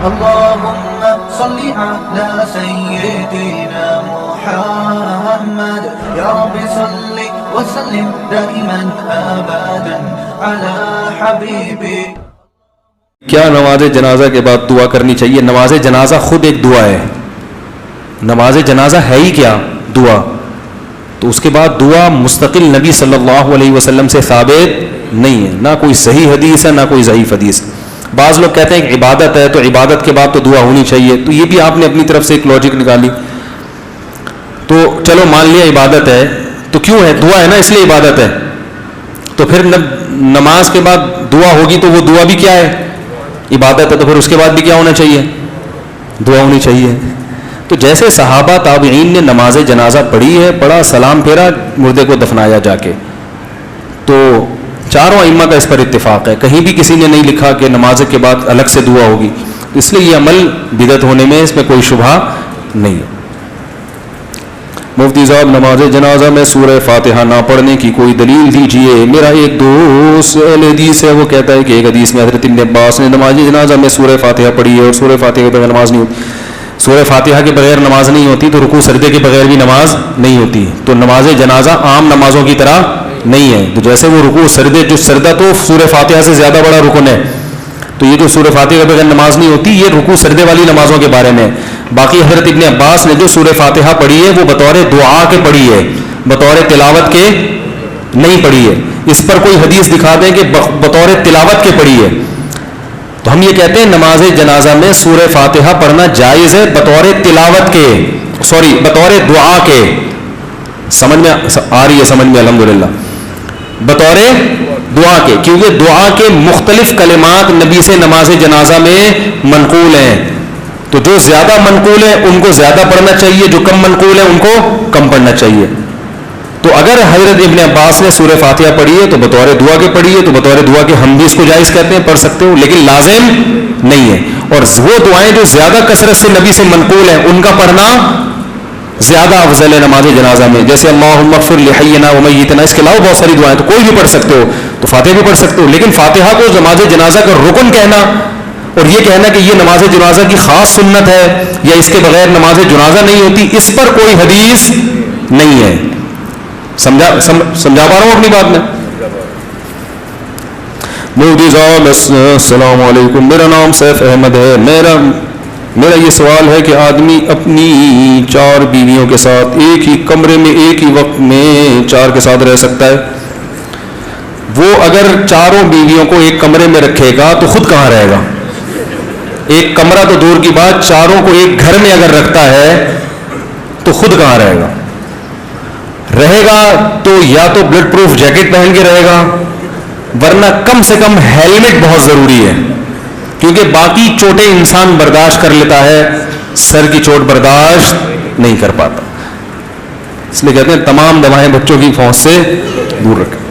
اللهم صل على سيدنا محمد يا رب صل وسلم دائما ابدا على حبيبي. کیا نماز جنازہ کے بعد دعا کرنی چاہیے؟ نماز جنازہ خود ایک دعا ہے. نماز جنازہ ہے ہی کیا؟ دعا. تو اس کے بعد دعا مستقل نبی صلی اللہ علیہ وسلم سے ثابت نہیں ہے، نہ کوئی صحیح حدیث ہے نہ کوئی ضعیف حدیث. بعض لوگ کہتے ہیں کہ عبادت ہے تو عبادت کے بعد تو دعا ہونی چاہیے، تو یہ بھی آپ نے اپنی طرف سے ایک لاجک نکالی. تو چلو مان لیا عبادت ہے تو کیوں ہے؟ دعا ہے نا، اس لیے عبادت ہے. تو پھر نماز کے بعد دعا ہوگی تو وہ دعا بھی کیا ہے؟ عبادت ہے. تو پھر اس کے بعد بھی کیا ہونا چاہیے؟ دعا ہونی چاہیے. تو جیسے صحابہ تابعین نے نماز جنازہ پڑھی ہے، پڑھا، سلام پھیرا، مردے کو دفنایا جا کے، تو چاروں ائمہ کا اس پر اتفاق ہے. کہیں بھی کسی نے نہیں لکھا کہ نماز کے بعد الگ سے دعا ہوگی. اس لیے یہ عمل بدعت ہونے میں اس میں کوئی شبہ نہیں ہے. مفتی صاحب نماز جنازہ میں سورہ فاتحہ نہ پڑھنے کی کوئی دلیل دیجیے. میرا ایک دوست اہل حدیث ہے، وہ کہتا ہے کہ ایک حدیث میں حضرت ابن عباس نے نماز جنازہ میں سورہ فاتحہ پڑھی ہے اور سورہ فاتحہ کے بغیر نماز نہیں ہوتی. سورہ فاتحہ کے بغیر نماز نہیں ہوتی تو رکوع سجدے کے بغیر بھی نماز نہیں ہوتی. تو نماز جنازہ عام نمازوں کی طرح نہیں ہے. تو جیسے وہ رکوع سجدے، جو سجدہ تو سورہ فاتحہ سے زیادہ بڑا رکن ہے، تو یہ جو سورہ فاتحہ کے بغیر نماز نہیں ہوتی یہ رکوع سجدے والی نمازوں کے بارے میں. باقی حضرت ابن عباس نے جو سورہ فاتحہ پڑھی ہے وہ بطور دعا کے پڑھی ہے، بطور تلاوت کے نہیں پڑھی ہے. اس پر کوئی حدیث دکھا دیں کہ بطور تلاوت کے پڑھی ہے. تو ہم یہ کہتے ہیں نماز جنازہ میں سورہ فاتحہ پڑھنا جائز ہے بطور تلاوت کے، بطور دعا کے. سمجھ میں آ رہی ہے؟ سمجھ میں الحمدللہ. بطور دعا کے، کیونکہ دعا کے مختلف کلمات نبی سے نماز جنازہ میں منقول ہیں. تو جو زیادہ منقول ہے ان کو زیادہ پڑھنا چاہیے، جو کم منقول ہے ان کو کم پڑھنا چاہیے. تو اگر حضرت ابن عباس نے سورہ فاتحہ پڑھی ہے تو بطور دعا کے پڑھی ہے، تو بطور دعا کے ہم بھی اس کو جائز کرتے ہیں، پڑھ سکتے ہو، لیکن لازم نہیں ہے. اور وہ دعائیں جو زیادہ کثرت سے نبی سے منقول ہیں ان کا پڑھنا زیادہ افضل ہے نماز جنازہ میں. جیسے اللہم اغفر لحینا ومیتنا، اس کے علاوہ بہت ساری دعائیں تو کوئی بھی پڑھ سکتے ہو، تو فاتحہ بھی پڑھ سکتے ہو. لیکن فاتحہ کو نماز جنازہ کا رکن کہنا اور یہ کہنا کہ یہ نماز جنازہ کی خاص سنت ہے یا اس کے بغیر نماز جنازہ نہیں ہوتی، اس پر کوئی حدیث نہیں ہے. سمجھا پا رہا ہوں اپنی بات میں؟ مفتی صاحب السلام علیکم، میرا نام سیف احمد ہے. میرا یہ سوال ہے کہ آدمی اپنی 4 بیویوں کے ساتھ ایک ہی کمرے میں ایک ہی وقت میں 4 کے ساتھ رہ سکتا ہے؟ وہ اگر چاروں بیویوں کو ایک کمرے میں رکھے گا تو خود کہاں رہے گا؟ ایک کمرہ تو دور کی بات، چاروں کو ایک گھر میں اگر رکھتا ہے تو خود کہاں رہے گا؟ رہے گا تو یا تو بلڈ پروف جیکٹ پہن کے رہے گا، ورنہ کم سے کم ہیلمٹ بہت ضروری ہے، کیونکہ باقی چوٹیں انسان برداشت کر لیتا ہے، سر کی چوٹ برداشت نہیں کر پاتا. اس لیے کہتے ہیں تمام دوائیں بچوں کی پہنچ سے دور رکھیں.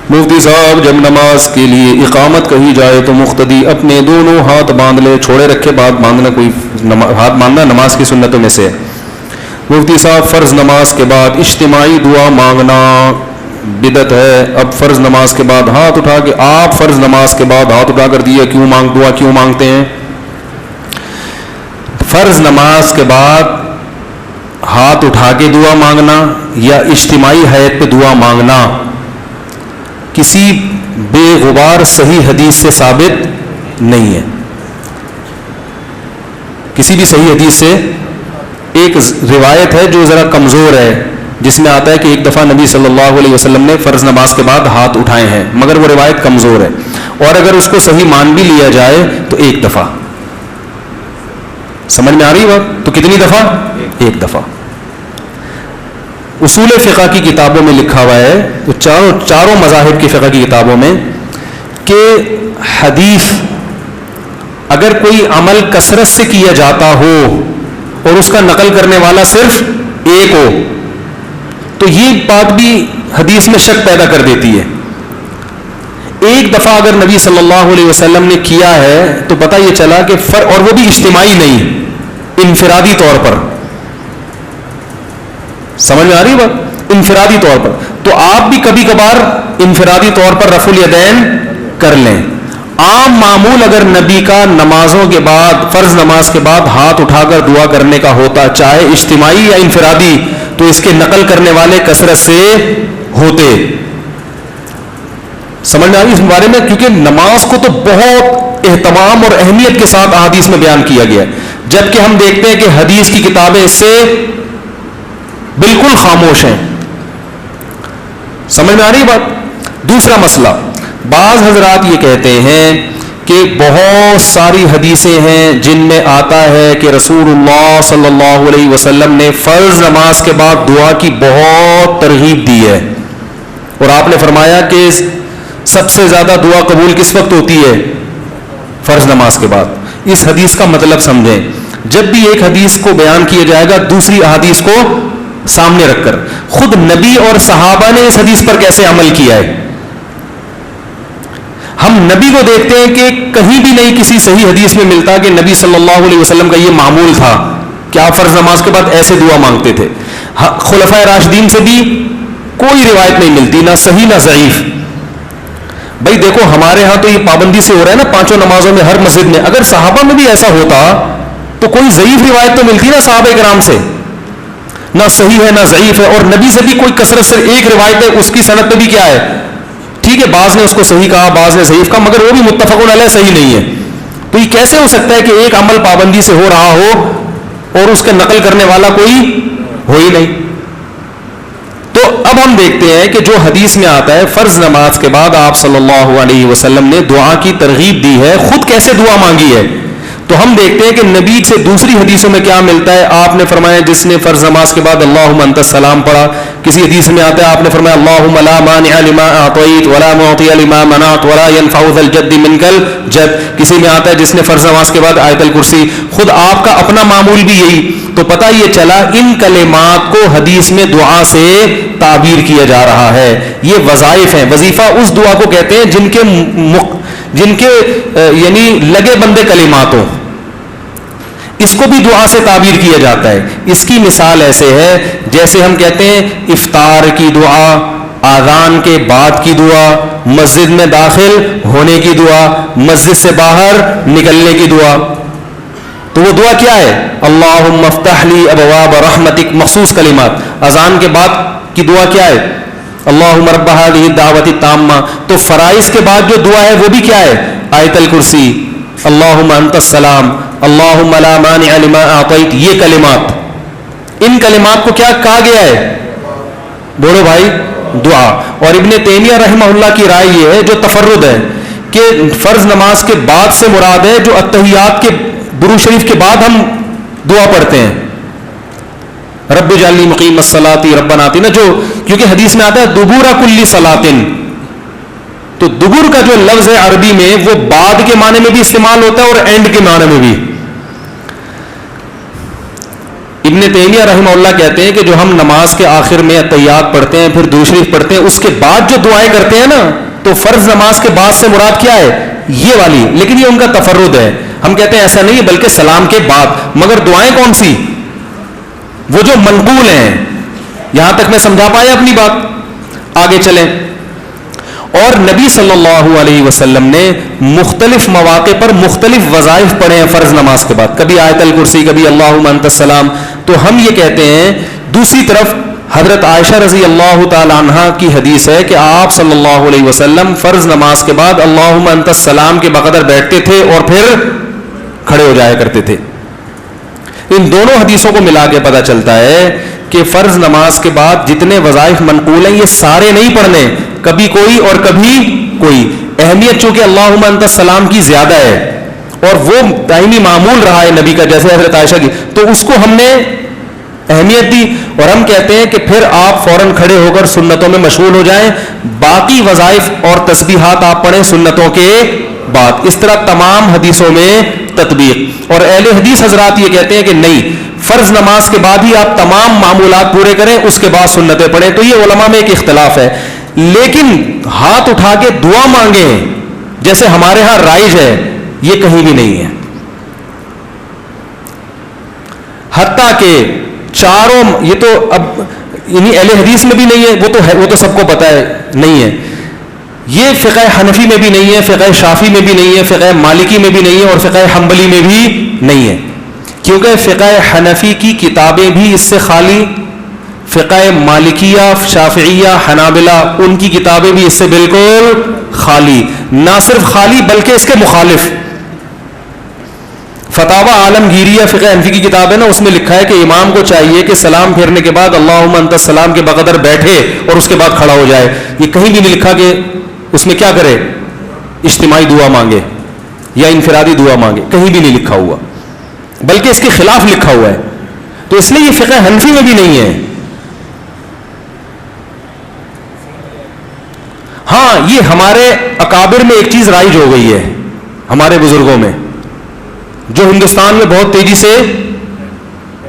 مفتی صاحب جب نماز کے لیے اقامت کہی جائے تو مقتدی اپنے دونوں ہاتھ باندھ لے، چھوڑے رکھے بعد باندھنا، کوئی ہاتھ باندھنا نماز کی سنتوں میں سے ہے. مفتی صاحب فرض نماز کے بعد اجتماعی دعا مانگنا بدعت ہے. اب فرض نماز کے بعد ہاتھ اٹھا کے، آپ فرض نماز کے بعد ہاتھ اٹھا کر دیا دعا کیوں مانگتے ہیں؟ فرض نماز کے بعد ہاتھ اٹھا کے دعا مانگنا یا اجتماعی حیت پہ دعا مانگنا کسی بے غبار صحیح حدیث سے ثابت نہیں ہے. کسی بھی صحیح حدیث سے، ایک روایت ہے جو ذرا کمزور ہے جس میں آتا ہے کہ ایک دفعہ نبی صلی اللہ علیہ وسلم نے فرض نماز کے بعد ہاتھ اٹھائے ہیں، مگر وہ روایت کمزور ہے. اور اگر اس کو صحیح مان بھی لیا جائے تو ایک دفعہ. سمجھ میں آ رہی بات؟ تو کتنی دفعہ؟ ایک دفعہ. اصول فقہ کی کتابوں میں لکھا ہوا ہے، تو چاروں مذاہب کی فقہ کی کتابوں میں، کہ حدیث اگر کوئی عمل کثرت سے کیا جاتا ہو اور اس کا نقل کرنے والا صرف ایک ہو تو یہ بات بھی حدیث میں شک پیدا کر دیتی ہے. ایک دفعہ اگر نبی صلی اللہ علیہ وسلم نے کیا ہے تو پتہ یہ چلا کہ اور وہ بھی اجتماعی نہیں، انفرادی طور پر. سمجھ میں آ رہی بات؟ انفرادی طور پر. تو آپ بھی کبھی کبھار انفرادی طور پر رفع الیدین کر لیں. عام معمول اگر نبی کا نمازوں کے بعد، فرض نماز کے بعد ہاتھ اٹھا کر دعا کرنے کا ہوتا، چاہے اجتماعی یا انفرادی، تو اس کے نقل کرنے والے کثرت سے ہوتے. سمجھ میں آ رہی اس بارے میں؟ کیونکہ نماز کو تو بہت اہتمام اور اہمیت کے ساتھ احادیث میں بیان کیا گیا ہے، جبکہ ہم دیکھتے ہیں کہ حدیث کی کتابیں اس سے بالکل خاموش ہیں. سمجھ میں آ رہی بات؟ دوسرا مسئلہ، بعض حضرات یہ کہتے ہیں کہ بہت ساری حدیثیں ہیں جن میں آتا ہے کہ رسول اللہ صلی اللہ علیہ وسلم نے فرض نماز کے بعد دعا کی بہت ترغیب دی ہے، اور آپ نے فرمایا کہ سب سے زیادہ دعا قبول کس وقت ہوتی ہے؟ فرض نماز کے بعد. اس حدیث کا مطلب سمجھیں. جب بھی ایک حدیث کو بیان کیا جائے گا دوسری احادیث کو سامنے رکھ کر، خود نبی اور صحابہ نے اس حدیث پر کیسے عمل کیا ہے. ہم نبی کو دیکھتے ہیں کہ کہیں بھی نہیں کسی صحیح حدیث میں ملتا کہ نبی صلی اللہ علیہ وسلم کا یہ معمول تھا کہ آپ فرض نماز کے بعد ایسے دعا مانگتے تھے. خلفائے راشدین سے بھی کوئی روایت نہیں ملتی، نہ صحیح نہ ضعیف. بھائی دیکھو ہمارے ہاں تو یہ پابندی سے ہو رہا ہے نا پانچوں نمازوں میں ہر مسجد میں، اگر صحابہ میں بھی ایسا ہوتا تو کوئی ضعیف روایت تو ملتی نا صحابہ کرام سے، نہ صحیح ہے نہ ضعیف ہے. اور نبی سے بھی کوئی کثرت سے ایک روایت ہے، اس کی سند پہ بھی کیا ہے، ٹھیک ہے بعض نے اس کو صحیح کہا بعض نے ضعیف کہا، مگر وہ بھی متفق علیہ صحیح نہیں ہے. تو یہ کیسے ہو سکتا ہے کہ ایک عمل پابندی سے ہو رہا ہو اور اس کا نقل کرنے والا کوئی ہو ہی نہیں. تو اب ہم دیکھتے ہیں کہ جو حدیث میں آتا ہے فرض نماز کے بعد آپ صلی اللہ علیہ وسلم نے دعا کی ترغیب دی ہے، خود کیسے دعا مانگی ہے. تو ہم دیکھتے ہیں کہ نبی سے دوسری حدیثوں میں کیا ملتا ہے. آپ نے فرمایا جس نے فرض نماز کے بعد اللہم انت السلام پڑھا، کسی حدیث میں آتا ہے آپ نے فرمایا اللہم لا مانع لما اعطیت ولا معطی لما منعت ولا ينفع ذا الجد منک الجد. کسی میں آتا ہے جس نے فرض نماز کے بعد آیت الکرسی. خود آپ کا اپنا معمول بھی یہی. تو پتہ یہ چلا ان کلمات کو حدیث میں دعا سے تعبیر کیا جا رہا ہے. یہ وظائف ہیں. وظیفہ اس دعا کو کہتے ہیں جن کے یعنی لگے بندے کلمات ہوں، اس کو بھی دعا سے تعبیر کیا جاتا ہے. اس کی مثال ایسے ہے جیسے ہم کہتے ہیں افطار کی دعا، آذان کے بعد کی دعا، مسجد میں داخل ہونے کی دعا، مسجد سے باہر نکلنے کی دعا. تو وہ دعا کیا ہے؟ اللہم افتح لی ابواب رحمتک، مخصوص کلمات. اذان کے بعد کی دعا کیا ہے؟ اللہم رب ہذہ الدعوۃ التامہ. تو فرائض کے بعد جو دعا ہے وہ بھی کیا ہے؟ آیت الکرسی، اللہم انت السلام، اللہم لا مانع لما اعطیت. یہ کلمات، ان کلمات کو کیا کہا گیا ہے؟ بولو بھائی، دعا. اور ابن تیمیہ رحمہ اللہ کی رائے یہ ہے جو تفرد ہے کہ فرض نماز کے بعد سے مراد ہے جو اتحیات کے درود شریف کے بعد ہم دعا پڑھتے ہیں، رب اجعلنی مقیم الصلاۃ ربنا آتنا، جو کیونکہ حدیث میں آتا ہے دبور کل صلاۃ. تو دبر کا جو لفظ ہے عربی میں وہ بعد کے معنی میں بھی استعمال ہوتا ہے اور اینڈ کے معنی میں بھی. ابن تیمیہ رحمہ اللہ کہتے ہیں کہ جو ہم نماز کے آخر میں اتحیات پڑھتے ہیں پھر درود شریف پڑھتے ہیں اس کے بعد جو دعائیں کرتے ہیں نا، تو فرض نماز کے بعد سے مراد کیا ہے؟ یہ والی. لیکن یہ ان کا تفرد ہے. ہم کہتے ہیں ایسا نہیں بلکہ سلام کے بعد. مگر دعائیں کون سی؟ وہ جو منقول ہیں. یہاں تک میں سمجھا پایا اپنی بات؟ آگے چلیں. اور نبی صلی اللہ علیہ وسلم نے مختلف مواقع پر مختلف وظائف پڑھے ہیں فرض نماز کے بعد، کبھی آیت الکرسی، کبھی اللہم انت السلام. تو ہم یہ کہتے ہیں دوسری طرف حضرت عائشہ رضی اللہ تعالی عنہا کی حدیث ہے کہ آپ صلی اللہ علیہ وسلم فرض نماز کے بعد اللہم انت السلام کے بقدر بیٹھتے تھے اور پھر کھڑے ہو جایا کرتے تھے. ان دونوں حدیثوں کو ملا کے پتہ چلتا ہے کہ فرض نماز کے بعد جتنے وظائف منقول ہیں یہ سارے نہیں پڑھنے، کبھی کوئی اور کبھی کوئی. اہمیت چونکہ اللہم انت السلام کی زیادہ ہے اور وہ دائمی معمول رہا ہے نبی کا، جیسے حضرت عائشہ کی، تو اس کو ہم نے اہمیت دی. اور ہم کہتے ہیں کہ پھر آپ فوراً کھڑے ہو کر سنتوں میں مشغول ہو جائیں، باقی وظائف اور تسبیحات آپ پڑھیں سنتوں کے بعد. اس طرح تمام حدیثوں میں تطبیق. اور اہل حدیث حضرات یہ کہتے ہیں کہ نہیں، فرض نماز کے بعد ہی آپ تمام معمولات پورے کریں، اس کے بعد سنتیں پڑھیں. تو یہ علماء میں ایک اختلاف ہے. لیکن ہاتھ اٹھا کے دعا مانگیں جیسے ہمارے ہاں رائج ہے، یہ کہیں بھی نہیں ہے. حتیٰ کہ چاروں، یہ تو اب یعنی اہل حدیث میں بھی نہیں ہے، وہ تو سب کو پتہ ہے نہیں ہے. یہ فقہ حنفی میں بھی نہیں ہے، فقہ شافی میں بھی نہیں ہے، فقہ مالکی میں بھی نہیں ہے، اور فقہ حنبلی میں بھی نہیں ہے، کیونکہ فقہ حنفی کی کتابیں بھی اس سے خالی، فقہ مالکیہ، شافعیہ، حنابلہ ان کی کتابیں بھی اس سے بالکل خالی، نہ صرف خالی بلکہ اس کے مخالف۔ فتاوی عالمگیریہ فقہ حنفی کی کتاب ہے نا، اس میں لکھا ہے کہ امام کو چاہیے کہ سلام پھیرنے کے بعد اللہم انت السلام کے بقدر بیٹھے اور اس کے بعد کھڑا ہو جائے۔ یہ کہیں بھی نہیں لکھا کہ اس میں کیا کرے، اجتماعی دعا مانگے یا انفرادی دعا مانگے، کہیں بھی نہیں لکھا ہوا، بلکہ اس کے خلاف لکھا ہوا ہے۔ تو اس لیے یہ فقہ حنفی میں بھی نہیں ہے۔ ہاں یہ ہمارے اکابر میں ایک چیز رائج ہو گئی ہے، ہمارے بزرگوں میں، جو ہندوستان میں بہت تیزی سے،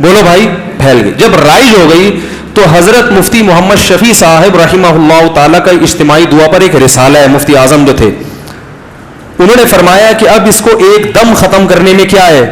بولو بھائی، پھیل گئی۔ جب رائج ہو گئی تو حضرت مفتی محمد شفیع صاحب رحمہ اللہ تعالیٰ کا اجتماعی دعا پر ایک رسالہ ہے، مفتی اعظم جو تھے، انہوں نے فرمایا کہ اب اس کو ایک دم ختم کرنے میں کیا ہے،